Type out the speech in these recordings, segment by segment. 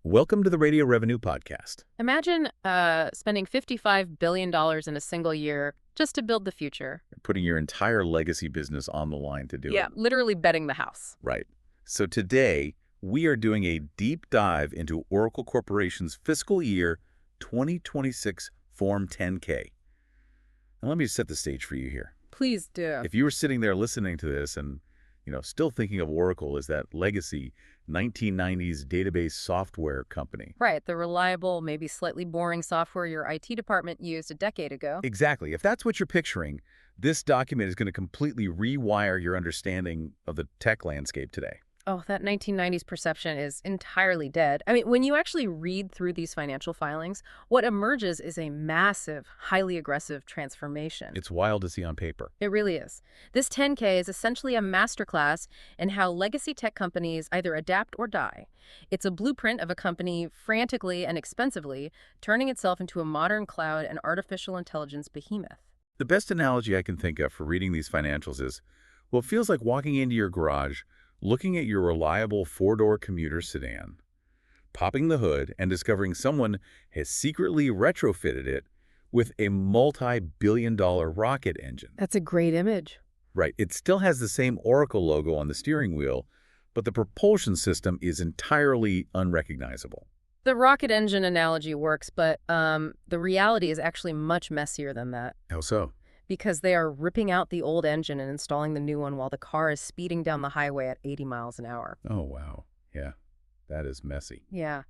Welcome to the Radio Revenue Podcast. Imagine spending $55 billion in a single year just to build the future. Putting your entire legacy business on the line to do it. Yeah, literally betting the house. Right. So today, we are doing a deep dive into Oracle Corporation's fiscal year 2026 Form 10-K. And let me set the stage for you here. Please do. If you were sitting there listening to this and, still thinking of Oracle as that legacy 1990s database software company. Right, the reliable, maybe slightly boring software your IT department used a decade ago. Exactly. If that's what you're picturing, this document is going to completely rewire your understanding of the tech landscape today. Oh, that 1990s perception is entirely dead. I mean, when you actually read through these financial filings, what emerges is a massive, highly aggressive transformation. It's wild to see on paper. It really is. This 10K is essentially a masterclass in how legacy tech companies either adapt or die. It's a blueprint of a company frantically and expensively turning itself into a modern cloud and artificial intelligence behemoth. The best analogy I can think of for reading these financials is, well, it feels like walking into your garage, looking at your reliable four-door commuter sedan, popping the hood and discovering someone has secretly retrofitted it with a multi-billion-dollar rocket engine. That's a great image. Right. It still has the same Oracle logo on the steering wheel, but the propulsion system is entirely unrecognizable. The rocket engine analogy works, but the reality is actually much messier than that. How so? Because they are ripping out the old engine and installing the new one while the car is speeding down the highway at 80 miles an hour. Oh, wow. Yeah, that is messy. Yeah.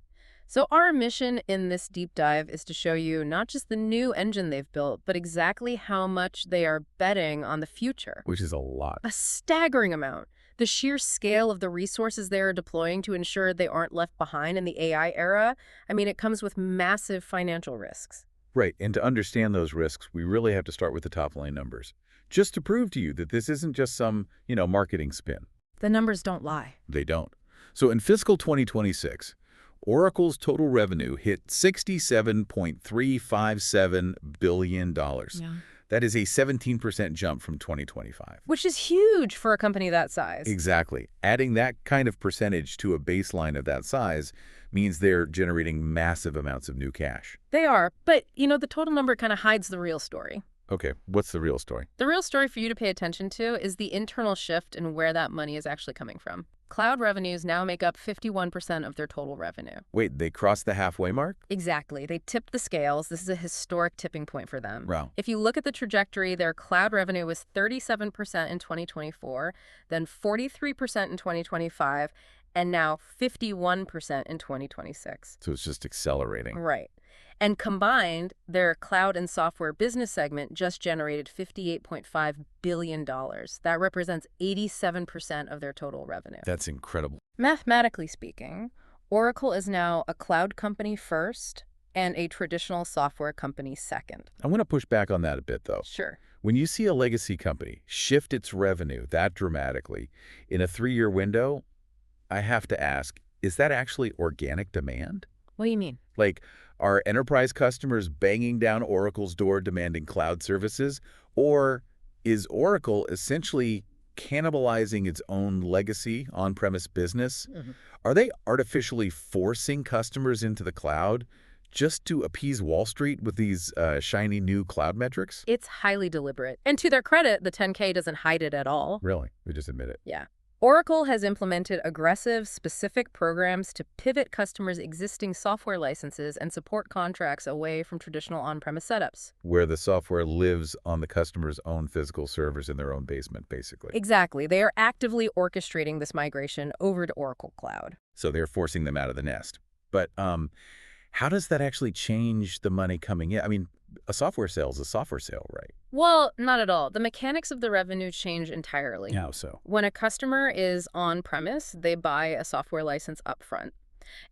So our mission in this deep dive is to show you not just the new engine they've built, but exactly how much they are betting on the future. Which is a lot. A staggering amount. The sheer scale of the resources they are deploying to ensure they aren't left behind in the AI era, I mean, it comes with massive financial risks. Right, and to understand those risks, we really have to start with the top-line numbers, just to prove to you that this isn't just some, marketing spin. The numbers don't lie. They don't. So in fiscal 2026, Oracle's total revenue hit $67.357 billion. Yeah. That is a 17% jump from 2025. Which is huge for a company that size. Exactly. Adding that kind of percentage to a baseline of that size means they're generating massive amounts of new cash. They are, but, the total number kind of hides the real story. Okay, what's the real story? The real story for you to pay attention to is the internal shift in where that money is actually coming from. Cloud revenues now make up 51% of their total revenue. Wait, they crossed the halfway mark? Exactly. They tipped the scales. This is a historic tipping point for them. Wow. If you look at the trajectory, their cloud revenue was 37% in 2024, then 43% in 2025, and now 51% in 2026. So it's just accelerating. Right. And combined, their cloud and software business segment just generated $58.5 billion. That represents 87% of their total revenue. That's incredible. Mathematically speaking, Oracle is now a cloud company first and a traditional software company second. I want to push back on that a bit, though. Sure. When you see a legacy company shift its revenue that dramatically in a 3-year window, I have to ask, is that actually organic demand? What do you mean? Like, are enterprise customers banging down Oracle's door demanding cloud services? Or is Oracle essentially cannibalizing its own legacy on-premise business? Mm-hmm. Are they artificially forcing customers into the cloud just to appease Wall Street with these shiny new cloud metrics? It's highly deliberate. And to their credit, the 10K doesn't hide it at all. Really? We just admit it. Yeah. Oracle has implemented aggressive, specific programs to pivot customers' existing software licenses and support contracts away from traditional on-premise setups. Where the software lives on the customer's own physical servers in their own basement, basically. Exactly. They are actively orchestrating this migration over to Oracle Cloud. So they're forcing them out of the nest. But how does that actually change the money coming in? I mean, a software sale is a software sale, right? Well, not at all. The mechanics of the revenue change entirely. How so? When a customer is on-premise, they buy a software license upfront.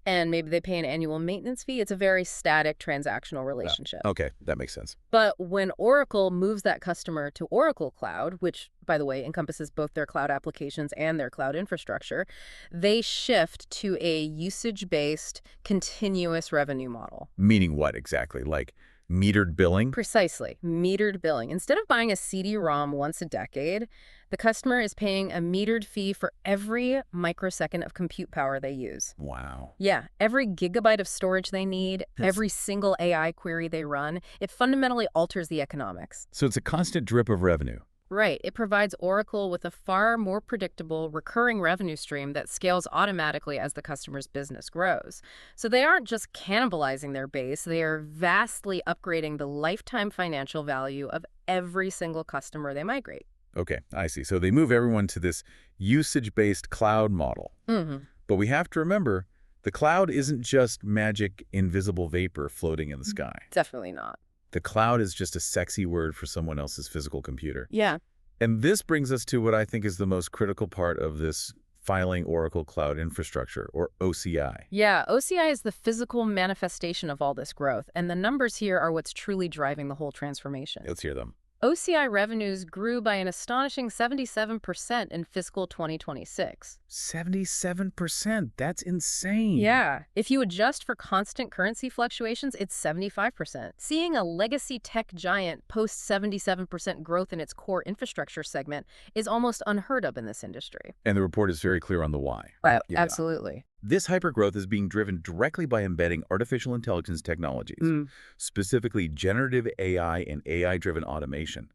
And maybe they pay an annual maintenance fee. It's a very static transactional relationship. Okay, that makes sense. But when Oracle moves that customer to Oracle Cloud, which, by the way, encompasses both their cloud applications and their cloud infrastructure, they shift to a usage-based, continuous revenue model. Meaning what exactly? Like, Metered billing? Precisely. Metered billing. Instead of buying a CD-ROM once a decade, the customer is paying a metered fee for every microsecond of compute power they use. Wow. Yeah, every gigabyte of storage they need, every single AI query they run, it fundamentally alters the economics. So it's a constant drip of revenue. Right. It provides Oracle with a far more predictable, recurring revenue stream that scales automatically as the customer's business grows. So they aren't just cannibalizing their base, they are vastly upgrading the lifetime financial value of every single customer they migrate. Okay, I see. So they move everyone to this usage-based cloud model. But we have to remember, the cloud isn't just magic, invisible vapor floating in the sky. Definitely not. The cloud is just a sexy word for someone else's physical computer. Yeah. And this brings us to what I think is the most critical part of this filing Oracle Cloud Infrastructure, or OCI. Yeah, OCI is the physical manifestation of all this growth, and the numbers here are what's truly driving the whole transformation. Let's hear them. OCI revenues grew by an astonishing 77% in fiscal 2026. 77%? That's insane. Yeah. If you adjust for constant currency fluctuations, it's 75%. Seeing a legacy tech giant post 77% growth in its core infrastructure segment is almost unheard of in this industry. And the report is very clear on the why. Right. Yeah. Absolutely. This hypergrowth is being driven directly by embedding artificial intelligence technologies, specifically generative AI and AI-driven automation,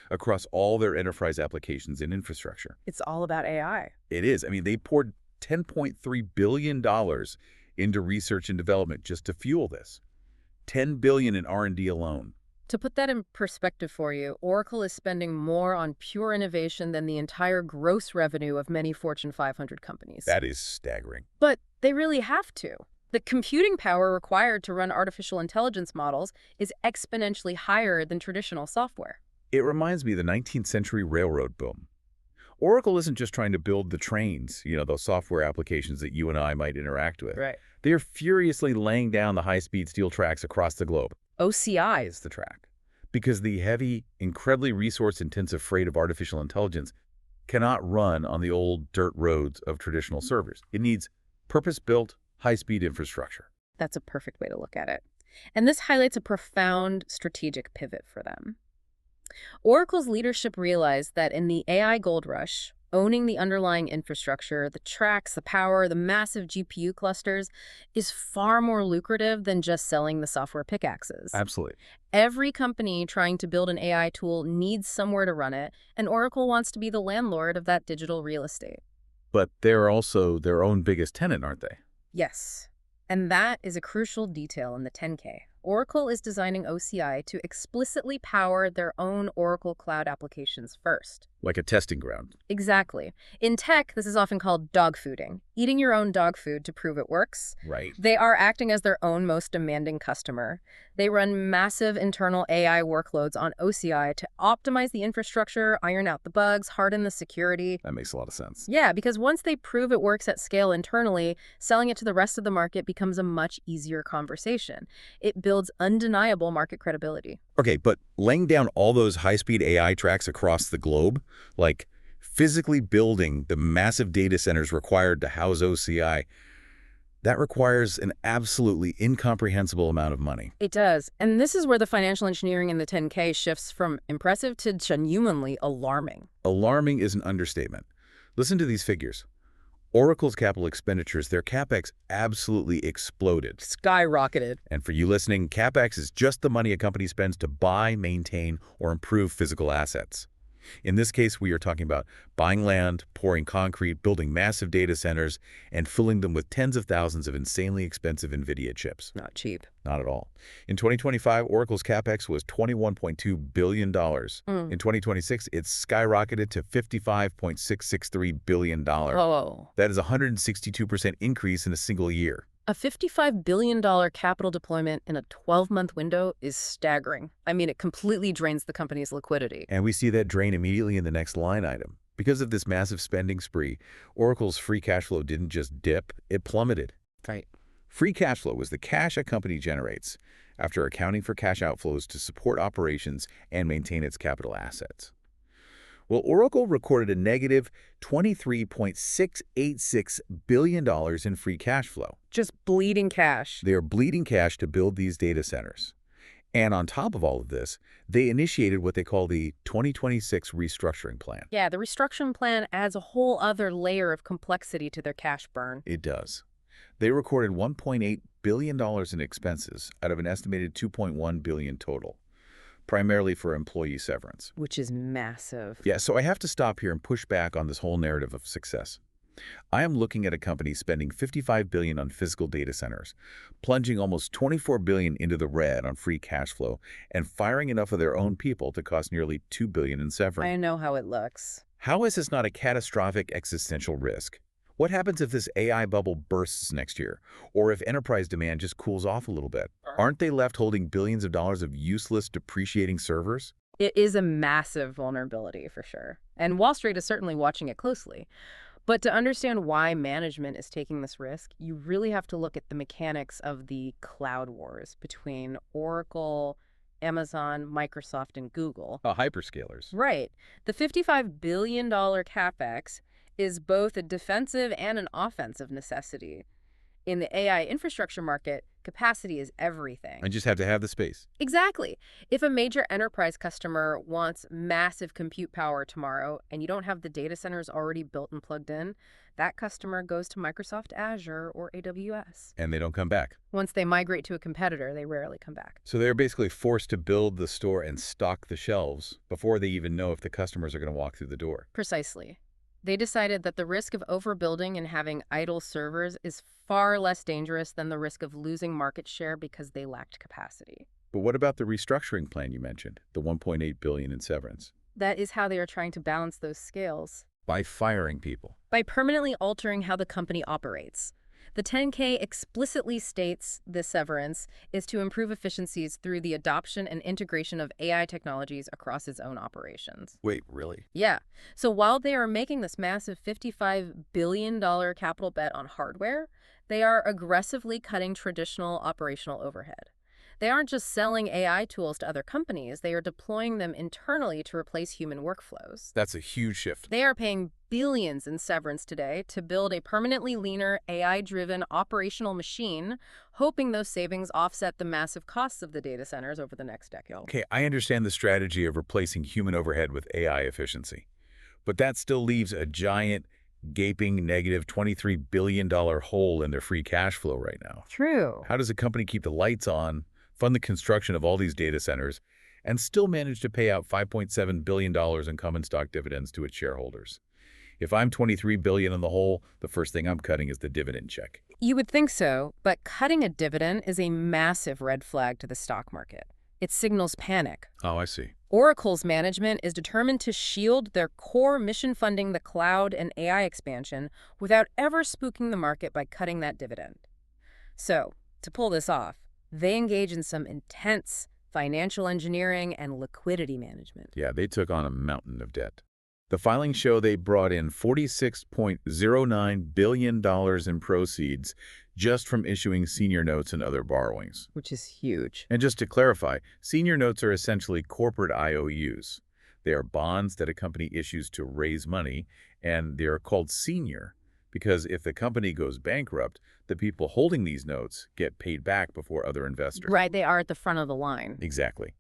across all their enterprise applications and infrastructure. It's all about AI. It is. I mean, they poured $10.3 billion into research and development just to fuel this. $10 billion in R&D alone. To put that in perspective for you, Oracle is spending more on pure innovation than the entire gross revenue of many Fortune 500 companies. That is staggering. But they really have to. The computing power required to run artificial intelligence models is exponentially higher than traditional software. It reminds me of the 19th century railroad boom. Oracle isn't just trying to build the trains, those software applications that you and I might interact with. Right. They are furiously laying down the high-speed steel tracks across the globe. OCI is the track, because the heavy, incredibly resource-intensive freight of artificial intelligence cannot run on the old dirt roads of traditional servers. It needs purpose-built, high-speed infrastructure. That's a perfect way to look at it. And this highlights a profound strategic pivot for them. Oracle's leadership realized that in the AI gold rush, owning the underlying infrastructure, the tracks, the power, the massive GPU clusters is far more lucrative than just selling the software pickaxes. Absolutely. Every company trying to build an AI tool needs somewhere to run it, and Oracle wants to be the landlord of that digital real estate. But they're also their own biggest tenant, aren't they? Yes. And that is a crucial detail in the 10K. Oracle is designing OCI to explicitly power their own Oracle Cloud applications first. Like a testing ground. Exactly. In tech, this is often called dogfooding, eating your own dog food to prove it works. Right. They are acting as their own most demanding customer. They run massive internal AI workloads on OCI to optimize the infrastructure, iron out the bugs, harden the security. That makes a lot of sense. Yeah, because once they prove it works at scale internally, selling it to the rest of the market becomes a much easier conversation. It builds undeniable market credibility. Okay, but laying down all those high-speed AI tracks across the globe, like physically building the massive data centers required to house OCI, that requires an absolutely incomprehensible amount of money. It does. And this is where the financial engineering in the 10K shifts from impressive to genuinely alarming. Alarming is an understatement. Listen to these figures. Oracle's capital expenditures, their CapEx absolutely exploded. Skyrocketed. And for you listening, CapEx is just the money a company spends to buy, maintain, or improve physical assets. In this case, we are talking about buying land, pouring concrete, building massive data centers, and filling them with tens of thousands of insanely expensive NVIDIA chips. Not cheap. Not at all. In 2025, Oracle's CapEx was $21.2 billion. In 2026, it skyrocketed to $55.663 billion. Oh. That is a 162% increase in a single year. A $55 billion capital deployment in a 12-month window is staggering. I mean, it completely drains the company's liquidity. And we see that drain immediately in the next line item. Because of this massive spending spree, Oracle's free cash flow didn't just dip, it plummeted. Right. Free cash flow is the cash a company generates after accounting for cash outflows to support operations and maintain its capital assets. Well, Oracle recorded a negative $23.686 billion in free cash flow. Just bleeding cash. They are bleeding cash to build these data centers. And on top of all of this, they initiated what they call the 2026 restructuring plan. Yeah, the restructuring plan adds a whole other layer of complexity to their cash burn. It does. They recorded $1.8 billion in expenses out of an estimated $2.1 billion total, primarily for employee severance. Which is massive. Yeah, so I have to stop here and push back on this whole narrative of success. I am looking at a company spending $55 billion on physical data centers, plunging almost $24 billion into the red on free cash flow, and firing enough of their own people to cost nearly $2 billion in severance. I know how it looks. How is this not a catastrophic existential risk? What happens if this AI bubble bursts next year, or if enterprise demand just cools off a little bit? Aren't they left holding billions of dollars of useless, depreciating servers? It is a massive vulnerability for sure. And Wall Street is certainly watching it closely. But to understand why management is taking this risk, you really have to look at the mechanics of the cloud wars between Oracle, Amazon, Microsoft, and Google. Hyperscalers. Right. The $55 billion CapEx is both a defensive and an offensive necessity. In the AI infrastructure market, capacity is everything. I just have to have the space. Exactly. If a major enterprise customer wants massive compute power tomorrow and you don't have the data centers already built and plugged in, that customer goes to Microsoft Azure or AWS. And they don't come back. Once they migrate to a competitor, they rarely come back. So they're basically forced to build the store and stock the shelves before they even know if the customers are going to walk through the door. Precisely. They decided that the risk of overbuilding and having idle servers is far less dangerous than the risk of losing market share because they lacked capacity. But what about the restructuring plan you mentioned, the $1.8 billion in severance? That is how they are trying to balance those scales. By firing people. By permanently altering how the company operates. The 10K explicitly states this severance is to improve efficiencies through the adoption and integration of AI technologies across its own operations. Wait, really? Yeah. So while they are making this massive $55 billion capital bet on hardware, they are aggressively cutting traditional operational overhead. They aren't just selling AI tools to other companies, they are deploying them internally to replace human workflows. That's a huge shift. They are paying billions in severance today to build a permanently leaner, AI-driven operational machine, hoping those savings offset the massive costs of the data centers over the next decade. Okay, I understand the strategy of replacing human overhead with AI efficiency. But that still leaves a giant, gaping negative $23 billion hole in their free cash flow right now. True. How does a company keep the lights on, fund the construction of all these data centers, and still manage to pay out $5.7 billion in common stock dividends to its shareholders? If I'm $23 billion in the hole, the first thing I'm cutting is the dividend check. You would think so, but cutting a dividend is a massive red flag to the stock market. It signals panic. Oh, I see. Oracle's management is determined to shield their core mission funding the cloud and AI expansion without ever spooking the market by cutting that dividend. So, to pull this off, they engage in some intense financial engineering and liquidity management. Yeah, they took on a mountain of debt. The filings show they brought in $46.09 billion in proceeds just from issuing senior notes and other borrowings. Which is huge. And just to clarify, senior notes are essentially corporate IOUs. They are bonds that a company issues to raise money, and they are called senior because if the company goes bankrupt, the people holding these notes get paid back before other investors. Right, they are at the front of the line. Exactly.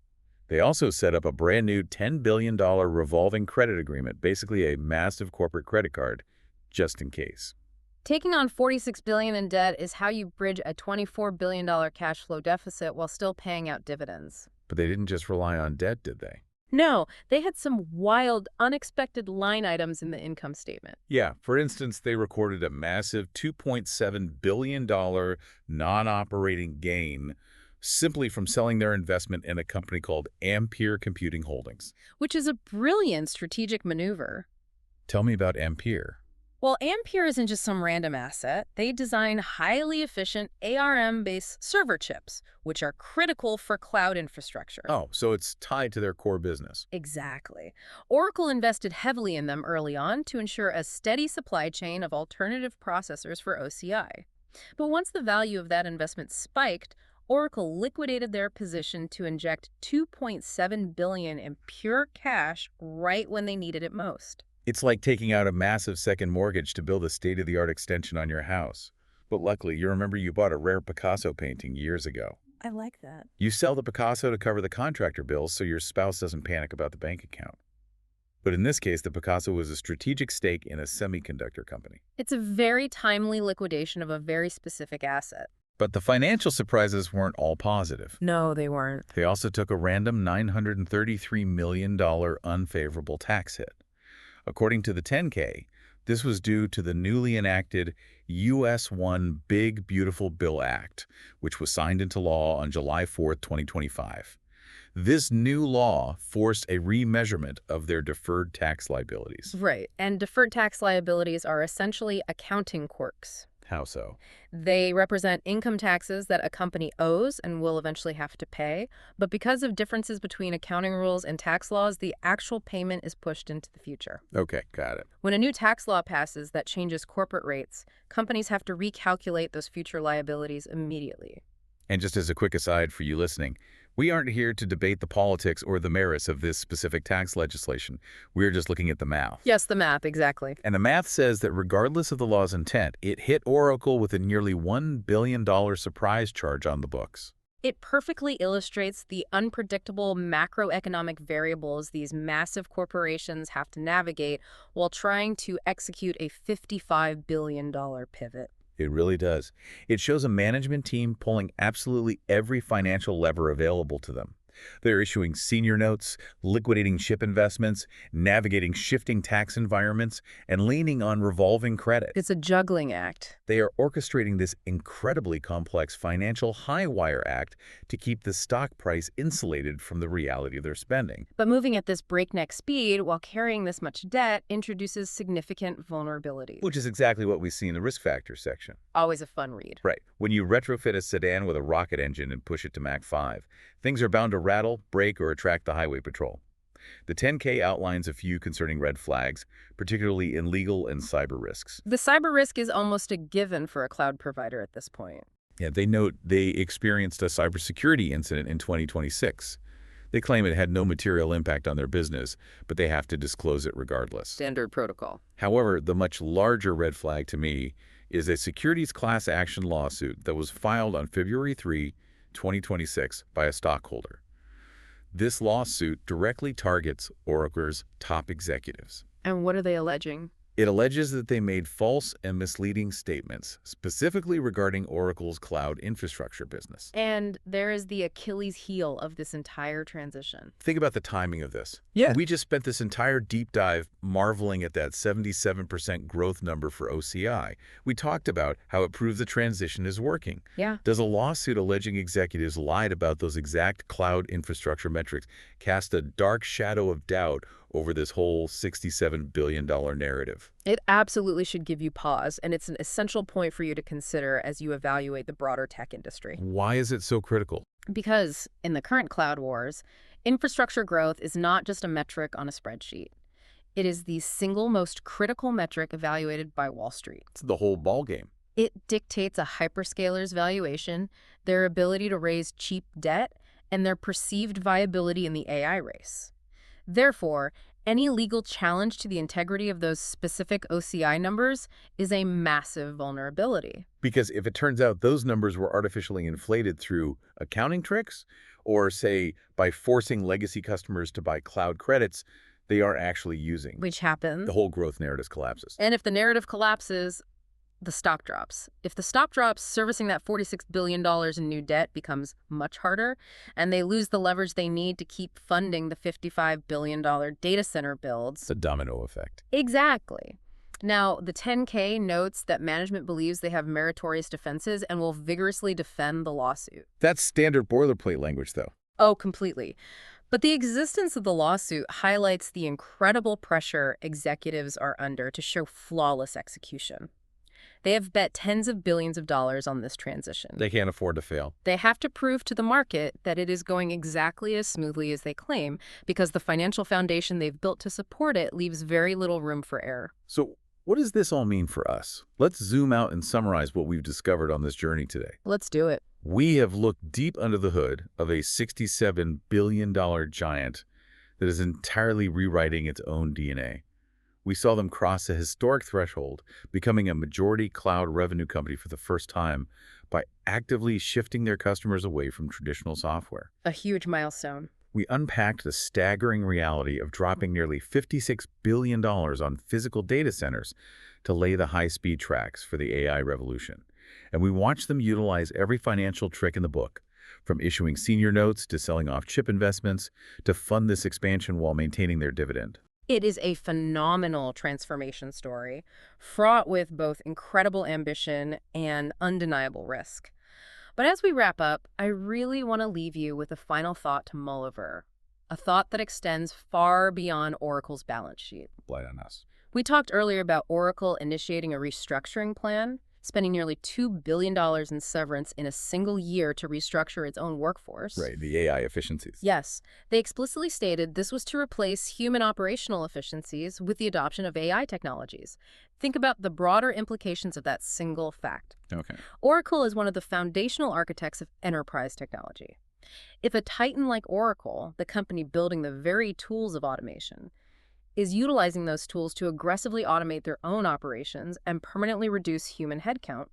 They also set up a brand new $10 billion revolving credit agreement, basically a massive corporate credit card, just in case. Taking on $46 billion in debt is how you bridge a $24 billion cash flow deficit while still paying out dividends. But they didn't just rely on debt, did they? No, they had some wild, unexpected line items in the income statement. Yeah, for instance, they recorded a massive $2.7 billion non-operating gain simply from selling their investment in a company called Ampere Computing Holdings. Which is a brilliant strategic maneuver. Tell me about Ampere. Well, Ampere isn't just some random asset. They design highly efficient ARM-based server chips, which are critical for cloud infrastructure. Oh, so it's tied to their core business. Exactly. Oracle invested heavily in them early on to ensure a steady supply chain of alternative processors for OCI. But once the value of that investment spiked, Oracle liquidated their position to inject $2.7 billion in pure cash right when they needed it most. It's like taking out a massive second mortgage to build a state-of-the-art extension on your house. But luckily, you remember you bought a rare Picasso painting years ago. I like that. You sell the Picasso to cover the contractor bills so your spouse doesn't panic about the bank account. But in this case, the Picasso was a strategic stake in a semiconductor company. It's a very timely liquidation of a very specific asset. But the financial surprises weren't all positive. No, they weren't. They also took a random $933 million unfavorable tax hit. According to the 10K, this was due to the newly enacted US 1 Big Beautiful Bill Act, which was signed into law on July 4, 2025. This new law forced a remeasurement of their deferred tax liabilities. Right, and deferred tax liabilities are essentially accounting quirks. How so? They represent income taxes that a company owes and will eventually have to pay, but because of differences between accounting rules and tax laws, the actual payment is pushed into the future. Okay, got it. When a new tax law passes that changes corporate rates, companies have to recalculate those future liabilities immediately. And just as a quick aside for you listening, we aren't here to debate the politics or the merits of this specific tax legislation. We're just looking at the math. Yes, the math, exactly. And the math says that regardless of the law's intent, it hit Oracle with a nearly $1 billion surprise charge on the books. It perfectly illustrates the unpredictable macroeconomic variables these massive corporations have to navigate while trying to execute a $55 billion pivot. It really does. It shows a management team pulling absolutely every financial lever available to them. They're issuing senior notes, liquidating ship investments, navigating shifting tax environments, and leaning on revolving credit. It's a juggling act. They are orchestrating this incredibly complex financial high-wire act to keep the stock price insulated from the reality of their spending. But moving at this breakneck speed while carrying this much debt introduces significant vulnerabilities. Which is exactly what we see in the risk factors section. Always a fun read. Right. When you retrofit a sedan with a rocket engine and push it to Mach 5, things are bound to rattle, break, or attract the highway patrol. The 10K outlines a few concerning red flags, particularly in legal and cyber risks. The cyber risk is almost a given for a cloud provider at this point. Yeah, they note they experienced a cybersecurity incident in 2026. They claim it had no material impact on their business, but they have to disclose it regardless. Standard protocol. However, the much larger red flag to me is a securities class action lawsuit that was filed on February 3, 2026 by a stockholder. This lawsuit directly targets Oracle's top executives. And what are they alleging? It alleges that they made false and misleading statements, specifically regarding Oracle's cloud infrastructure business. And there is the Achilles heel of this entire transition. Think about the timing of this. Yeah. We just spent this entire deep dive marveling at that 77% growth number for OCI. We talked about how it proves the transition is working. Yeah. Does a lawsuit alleging executives lied about those exact cloud infrastructure metrics cast a dark shadow of doubt over this whole $67 billion narrative? It absolutely should give you pause, and it's an essential point for you to consider as you evaluate the broader tech industry. Why is it so critical? Because in the current cloud wars, infrastructure growth is not just a metric on a spreadsheet. It is the single most critical metric evaluated by Wall Street. It's the whole ballgame. It dictates a hyperscaler's valuation, their ability to raise cheap debt, and their perceived viability in the AI race. Therefore, any legal challenge to the integrity of those specific OCI numbers is a massive vulnerability. Because if it turns out those numbers were artificially inflated through accounting tricks, or say by forcing legacy customers to buy cloud credits they aren't actually using, Which happens. the whole growth narrative collapses. And if the narrative collapses, the stock drops. If the stock drops, servicing that $46 billion in new debt becomes much harder, and they lose the leverage they need to keep funding the $55 billion data center builds. It's a domino effect. Exactly. Now, the 10K notes that management believes they have meritorious defenses and will vigorously defend the lawsuit. That's standard boilerplate language, though. Oh, completely. But the existence of the lawsuit highlights the incredible pressure executives are under to show flawless execution. They have bet tens of billions of dollars on this transition. They can't afford to fail. They have to prove to the market that it is going exactly as smoothly as they claim, because the financial foundation they've built to support it leaves very little room for error. So what does this all mean for us? Let's zoom out and summarize what we've discovered on this journey today. Let's do it. We have looked deep under the hood of a $67 billion giant that is entirely rewriting its own DNA. We saw them cross a historic threshold, becoming a majority cloud revenue company for the first time by actively shifting their customers away from traditional software. A huge milestone. We unpacked the staggering reality of dropping nearly $56 billion on physical data centers to lay the high-speed tracks for the AI revolution. And we watched them utilize every financial trick in the book, from issuing senior notes to selling off chip investments, to fund this expansion while maintaining their dividend. It is a phenomenal transformation story, fraught with both incredible ambition and undeniable risk. But as we wrap up, I really want to leave you with a final thought to mull over, a thought that extends far beyond Oracle's balance sheet. Blight on us. We talked earlier about Oracle initiating a restructuring plan, spending nearly $2 billion in severance in a single year to restructure its own workforce. Right, the AI efficiencies. Yes, they explicitly stated this was to replace human operational efficiencies with the adoption of AI technologies. Think about the broader implications of that single fact. Okay. Oracle is one of the foundational architects of enterprise technology. If a titan like Oracle, the company building the very tools of automation, is utilizing those tools to aggressively automate their own operations and permanently reduce human headcount,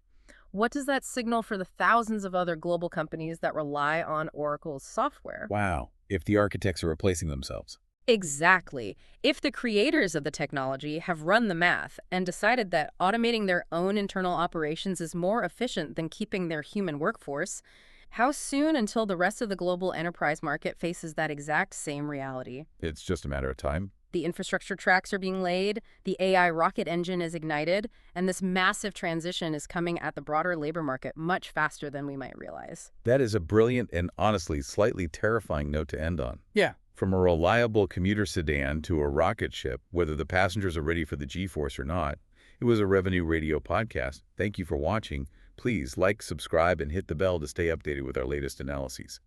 what does that signal for the thousands of other global companies that rely on Oracle's software? Wow, if the architects are replacing themselves. Exactly. If the creators of the technology have run the math and decided that automating their own internal operations is more efficient than keeping their human workforce, how soon until the rest of the global enterprise market faces that exact same reality? It's just a matter of time. The infrastructure tracks are being laid, the AI rocket engine is ignited, and this massive transition is coming at the broader labor market much faster than we might realize. That is a brilliant and honestly slightly terrifying note to end on. Yeah. From a reliable commuter sedan to a rocket ship, whether the passengers are ready for the G-force or not, it was a Revenue Radio podcast. Thank you for watching. Please like, subscribe, and hit the bell to stay updated with our latest analyses.